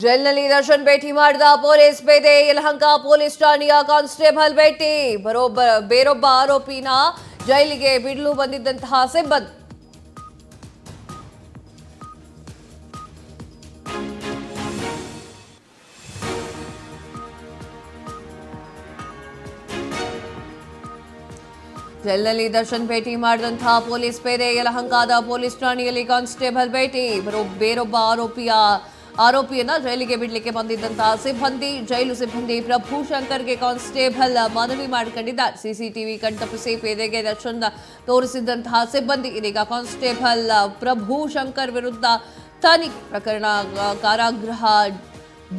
ಜೈಲಿನಲ್ಲಿ ದರ್ಶನ್ ಭೇಟಿ ಮಾಡಿದ ಪೊಲೀಸ್ ಪೇದೆ ಯಲಹಂಕ ಪೊಲೀಸ್ ಠಾಣೆಯ ಕಾನ್ಸ್ಟೇಬಲ್ ಭೇಟಿ ಬೇರೊಬ್ಬ ಆರೋಪಿನ ಜೈಲಿಗೆ ಬಿಡಲು ಬಂದಿದ್ದಂತಹ ಸಿಬ್ಬಂದಿ ಜೈಲಿನಲ್ಲಿ ದರ್ಶನ್ ಭೇಟಿ ಮಾಡಿದಂತಹ ಪೊಲೀಸ್ ಪೇದೆ ಯಲಹಂಕದ ಪೊಲೀಸ್ ಠಾಣೆಯಲ್ಲಿ ಕಾನ್ಸ್ಟೇಬಲ್ ಭೇಟಿ ಬೇರೊಬ್ಬ ಆರೋಪಿಯನ್ನ ಜೈಲಿಗೆ ಬಿಡಲಿಕ್ಕೆ ಬಂದಿದ್ದಂತಹ ಸಿಬ್ಬಂದಿ ಜೈಲು ಸಿಬ್ಬಂದಿ ಪ್ರಭು ಶಂಕರ್ಗೆ ಕಾನ್ಸ್ಟೇಬಲ್ ಮನವಿ ಮಾಡಿಕೊಂಡಿದ್ದಾರೆ. ಸಿಸಿಟಿವಿ ಕಣ್ತಪ್ಪಿಸಿ ಪೇದೆಗೆ ದರ್ಶನ್ ತೋರಿಸಿದಂತಹ ಸಿಬ್ಬಂದಿ ಇದೀಗ ಕಾನ್ಸ್ಟೇಬಲ್ ಪ್ರಭು ಶಂಕರ್ ವಿರುದ್ಧ ತನಿಖೆ ಪ್ರಕರಣ ಕಾರಾಗೃಹ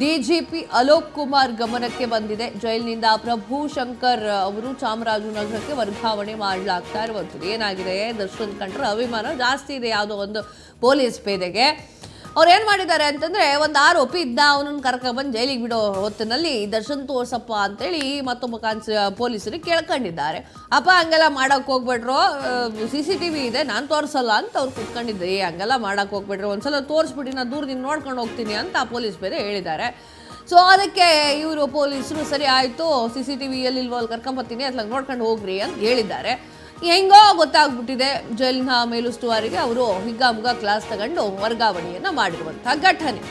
ಡಿಜಿಪಿ ಅಲೋಕ್ ಕುಮಾರ್ ಗಮನಕ್ಕೆ ಬಂದಿದೆ. ಜೈಲಿನಿಂದ ಪ್ರಭು ಶಂಕರ್ ಅವರು ಚಾಮರಾಜನಗರಕ್ಕೆ ವರ್ಗಾವಣೆ ಮಾಡಲಾಗ್ತಾ ಇರುವಂಥದ್ದು. ಏನಾಗಿದೆ, ದರ್ಶನ್ ಕಂಡ್ರೆ ಅಭಿಮಾನ ಜಾಸ್ತಿ ಇದೆ ಯಾವುದೋ ಒಂದು ಪೊಲೀಸ್ ಪೇದೆಗೆ. ಅವ್ರು ಏನು ಮಾಡಿದ್ದಾರೆ ಅಂತಂದರೆ, ಒಂದು ಆರೋಪಿ ಇದ್ದ, ಅವನನ್ನು ಕರ್ಕೊಂಡ್ಬಂದು ಜೈಲಿಗೆ ಬಿಡೋ ಹೊತ್ತಿನಲ್ಲಿ ದರ್ಶನ್ ತೋರ್ಸಪ್ಪ ಅಂತೇಳಿ ಮತ್ತೊಬ್ಬ ಪೊಲೀಸರಿಗೆ ಕೇಳ್ಕೊಂಡಿದ್ದಾರೆ. ಅಪ್ಪ ಹಂಗೆಲ್ಲ ಮಾಡೋಕೆ ಹೋಗ್ಬೇಡ್ರು, CCTV ಇದೆ, ನಾನು ತೋರಿಸಲ್ಲ ಅಂತ ಅವ್ರು ಕುತ್ಕೊಂಡಿದ್ದೆ. ಹಂಗೆಲ್ಲ ಮಾಡೋಕೆ ಹೋಗ್ಬೇಡ್ರು, ಒಂದ್ಸಲ ತೋರಿಸ್ಬಿಟ್ಟು ನಾನು ದೂರದಿಂದ ನೋಡ್ಕೊಂಡು ಹೋಗ್ತೀನಿ ಅಂತ ಆ ಪೊಲೀಸ್ ಬೇರೆ ಹೇಳಿದ್ದಾರೆ. ಸೊ ಅದಕ್ಕೆ ಇವರು ಪೊಲೀಸರು ಸರಿ ಆಯಿತು, CCTVಯಲ್ಲಿ ಇಲ್ವೋ ಅಲ್ಲಿ ಕರ್ಕೊಂಬರ್ತೀನಿ, ಅತ್ಲಾಗ ನೋಡ್ಕೊಂಡು ಹೋಗ್ರಿ ಅಂತ ಹೇಳಿದ್ದಾರೆ. ಹೆಂಗೋ ಗೊತ್ತಾಗ್ಬಿಟ್ಟಿದೆ, ಜೈಲಿನ ಮೇಲುಸ್ತುವಾರಿಗೆ ಅವರು ಹಿಗ್ಗಾಮುಗ್ಗ ಕ್ಲಾಸ್ ತಗೊಂಡು ವರ್ಗಾವಣೆಯನ್ನು ಮಾಡಿರುವಂಥ ಘಟನೆ.